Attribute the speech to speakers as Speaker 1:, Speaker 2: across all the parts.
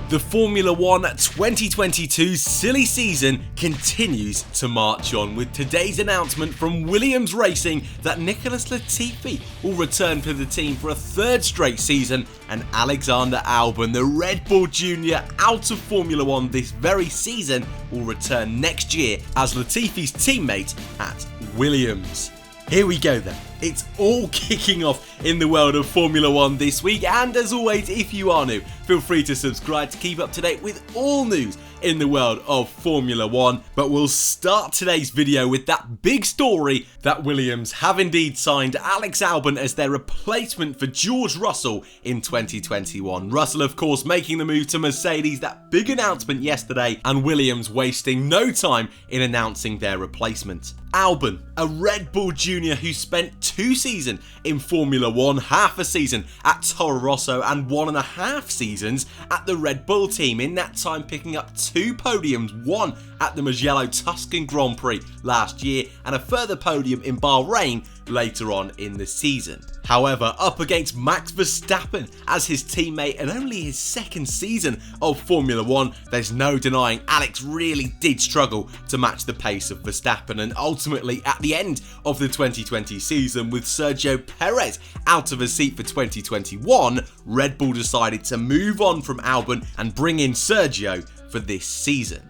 Speaker 1: The Formula 1 2022 silly season continues to march on with today's announcement from Williams Racing that Nicholas Latifi will return for the team for a third straight season, and Alexander Albon, the Red Bull Junior out of Formula 1 this very season, will return next year as Latifi's teammate at Williams. Here we go then. It's all kicking off in the world of Formula 1 this week, and as always, if you are new, feel free to subscribe to keep up to date with all news in the world of Formula 1. But we'll start today's video with that big story that Williams have indeed signed Alex Albon as their replacement for George Russell in 2021. Russell, of course, making the move to Mercedes, that big announcement yesterday, and Williams wasting no time in announcing their replacement. Albon, a Red Bull Junior who spent 2 seasons in Formula 1, half a season at Toro Rosso and 1.5 seasons at the Red Bull team, in that time picking up 2 podiums, one at the Mugello Tuscan Grand Prix last year and a further podium in Bahrain later on in the season. However, up against Max Verstappen as his teammate and only his second season of Formula 1, there's no denying Alex really did struggle to match the pace of Verstappen, and ultimately at the end of the 2020 season, with Sergio Perez out of a seat for 2021, Red Bull decided to move on from Albon and bring in Sergio for this season.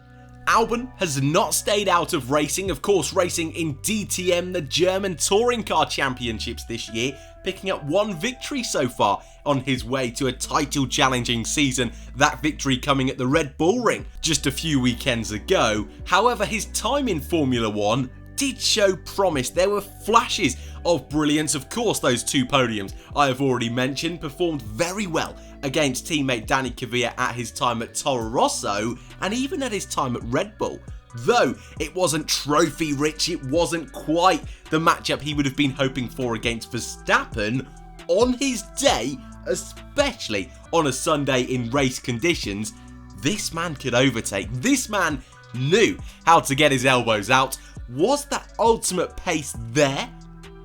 Speaker 1: Albon has not stayed out of racing, of course racing in DTM, the German Touring Car Championships this year, picking up 1 victory so far on his way to a title challenging season, that victory coming at the Red Bull Ring just a few weekends ago. However, his time in Formula 1 did show promise. There were flashes of brilliance. Of course, those 2 podiums I have already mentioned, performed very well against teammate Danny Kvyat at his time at Toro Rosso and even at his time at Red Bull. Though it wasn't trophy rich, it wasn't quite the matchup he would have been hoping for against Verstappen on his day, especially on a Sunday in race conditions. This man could overtake. This man knew how to get his elbows out. Was that ultimate pace there?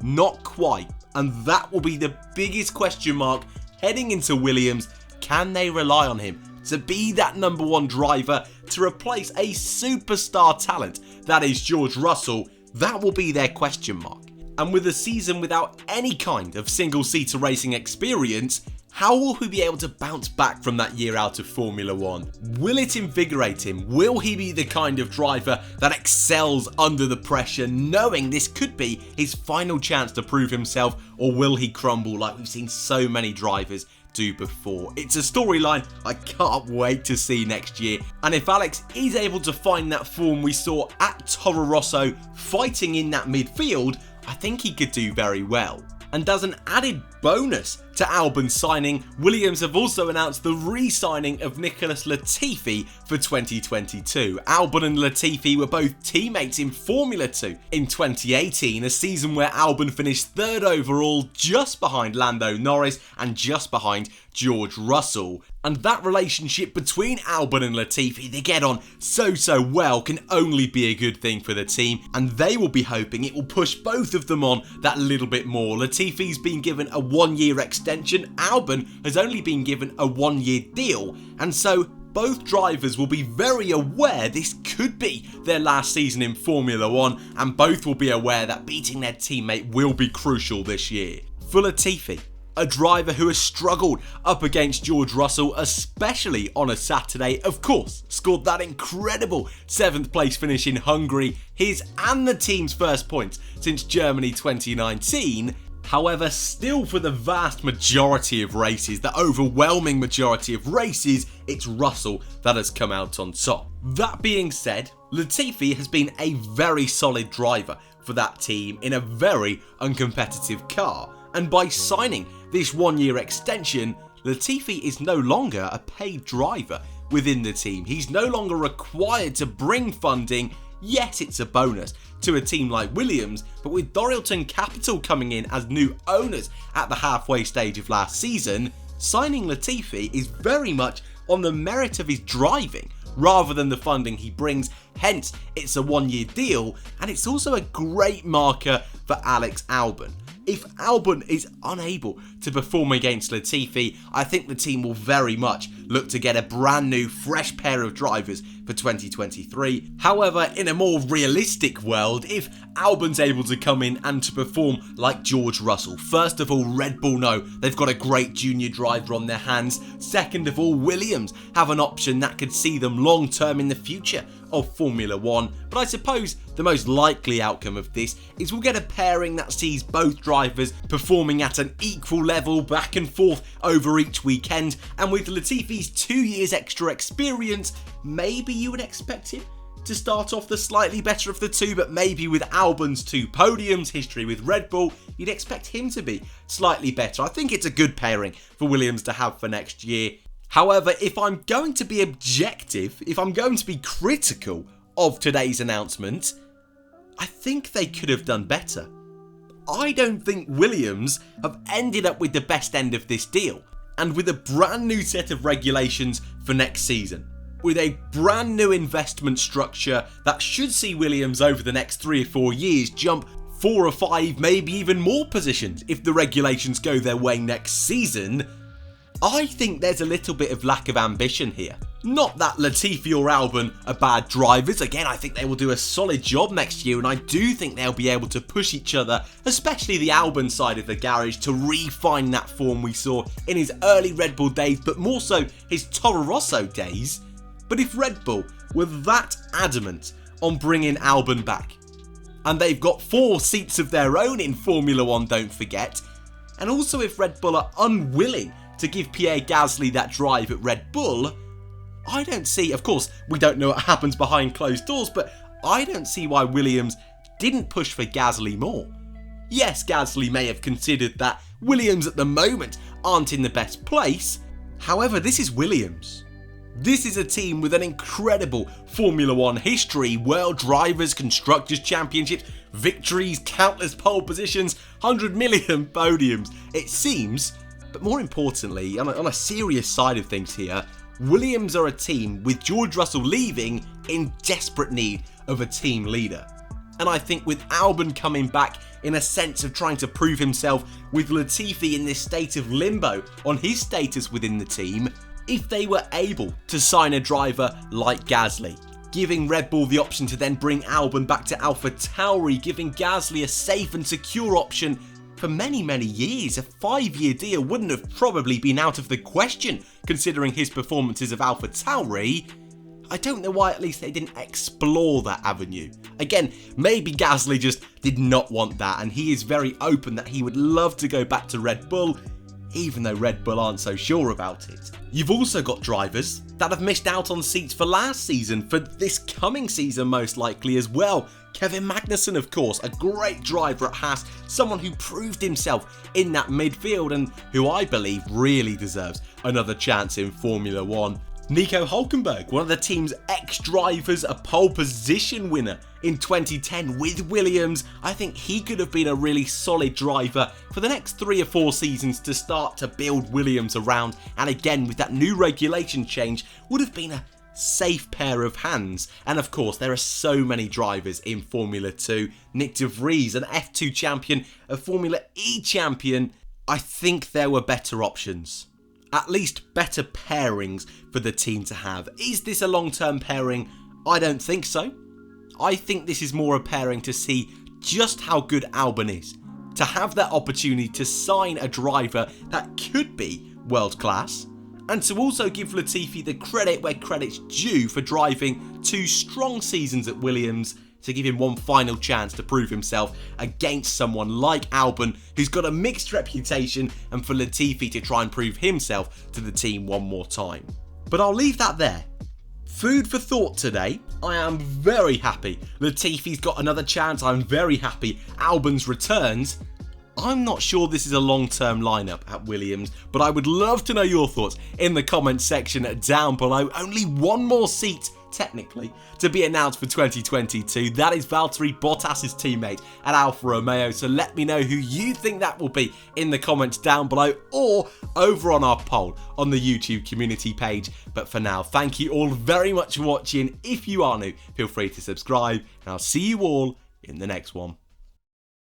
Speaker 1: Not quite, and that will be the biggest question mark heading into Williams. Can they rely on him to be that number 1 driver to replace a superstar talent that is George Russell? That will be their question mark. And with a season without any kind of single-seater racing experience, how will he be able to bounce back from that year out of Formula 1? Will it invigorate him? Will he be the kind of driver that excels under the pressure, knowing this could be his final chance to prove himself, or will he crumble like we've seen so many drivers do before? It's a storyline I can't wait to see next year, and if Alex is able to find that form we saw at Toro Rosso fighting in that midfield, I think he could do very well. And as an added bonus to Albon's signing, Williams have also announced the re-signing of Nicholas Latifi for 2022. Albon and Latifi were both teammates in Formula 2 in 2018, a season where Albon finished 3rd overall, just behind Lando Norris and just behind George Russell. And that relationship between Albon and Latifi, they get on so well, can only be a good thing for the team, and they will be hoping it will push both of them on that little bit more. Latifi's been given a 1-year extension, Albon has only been given a 1-year deal, and so both drivers will be very aware this could be their last season in Formula 1, and both will be aware that beating their teammate will be crucial this year. For Latifi, a driver who has struggled up against George Russell, especially on a Saturday, of course, scored that incredible 7th place finish in Hungary, his and the team's first points since Germany 2019. However, still for the vast majority of races, the overwhelming majority of races, it's Russell that has come out on top. That being said, Latifi has been a very solid driver for that team in a very uncompetitive car, and by signing this 1-year extension, Latifi is no longer a paid driver within the team. He's no longer required to bring funding. Yes, it's a bonus to a team like Williams, but with Dorilton Capital coming in as new owners at the halfway stage of last season, signing Latifi is very much on the merit of his driving rather than the funding he brings. Hence, it's a 1-year deal, and it's also a great marker for Alex Albon. If Albon is unable to perform against Latifi, I think the team will very much look to get a brand new, fresh pair of drivers for 2023. However, in a more realistic world, if Albon's able to come in and to perform like George Russell, first of all, Red Bull know they've got a great junior driver on their hands. Second of all, Williams have an option that could see them long term in the future of Formula 1. But I suppose the most likely outcome of this is we'll get a pairing that sees both drivers performing at an equal level back and forth over each weekend, and with Latifi's 2 years extra experience, maybe you would expect him to start off the slightly better of the two, but maybe with Albon's 2 podiums, history with Red Bull, you'd expect him to be slightly better. I think it's a good pairing for Williams to have for next year. However, if I'm going to be objective, if I'm going to be critical of today's announcement, I think they could have done better. I don't think Williams have ended up with the best end of this deal, and with a brand new set of regulations for next season, with a brand new investment structure that should see Williams over the next 3 or 4 years jump 4 or 5, maybe even more positions if the regulations go their way next season, I think there's a little bit of lack of ambition here. Not that Latifi or Albon are bad drivers. Again, I think they will do a solid job next year, and I do think they'll be able to push each other, especially the Albon side of the garage, to refine that form we saw in his early Red Bull days, but more so his Toro Rosso days. But if Red Bull were that adamant on bringing Albon back, and they've got 4 seats of their own in Formula 1, don't forget, and also if Red Bull are unwilling to give Pierre Gasly that drive at Red Bull, I don't see, of course, we don't know what happens behind closed doors, but I don't see why Williams didn't push for Gasly more. Yes, Gasly may have considered that Williams at the moment aren't in the best place. However, this is Williams. This is a team with an incredible Formula 1 history, world drivers, constructors championships, victories, countless pole positions, 100 million podiums, it seems. But more importantly, on a serious side of things here, Williams are a team with George Russell leaving in desperate need of a team leader. And I think with Albon coming back in a sense of trying to prove himself, with Latifi in this state of limbo on his status within the team, if they were able to sign a driver like Gasly, giving Red Bull the option to then bring Albon back to AlphaTauri, giving Gasly a safe and secure option for many, many years, a 5-year deal wouldn't have probably been out of the question considering his performances of AlphaTauri. I don't know why at least they didn't explore that avenue. Again, maybe Gasly just did not want that, and he is very open that he would love to go back to Red Bull, even though Red Bull aren't so sure about it. You've also got drivers that have missed out on seats for last season, for this coming season most likely as well. Kevin Magnussen, of course, a great driver at Haas, someone who proved himself in that midfield and who I believe really deserves another chance in Formula 1. Nico Hülkenberg, one of the team's ex-drivers, a pole position winner in 2010 with Williams. I think he could have been a really solid driver for the next 3 or 4 seasons to start to build Williams around, and again with that new regulation change would have been a safe pair of hands. And of course there are so many drivers in Formula 2. Nick de Vries, an F2 champion, a Formula E champion. I think there were better options. At least better pairings for the team to have. Is this a long-term pairing? I don't think so. I think this is more a pairing to see just how good Albon is. To have that opportunity to sign a driver that could be world class. And to also give Latifi the credit where credit's due for driving 2 strong seasons at Williams, to give him one final chance to prove himself against someone like Albon, who's got a mixed reputation, and for Latifi to try and prove himself to the team one more time. But I'll leave that there. Food for thought today. I am very happy Latifi's got another chance. I'm very happy Albon's returns. I'm not sure this is a long-term lineup at Williams, but I would love to know your thoughts in the comments section down below. Only one more seat, technically, to be announced for 2022. That is Valtteri Bottas's teammate at Alfa Romeo, so let me know who you think that will be in the comments down below or over on our poll on the YouTube community page. But for now, thank you all very much for watching. If you are new, feel free to subscribe, and I'll see you all in the next one.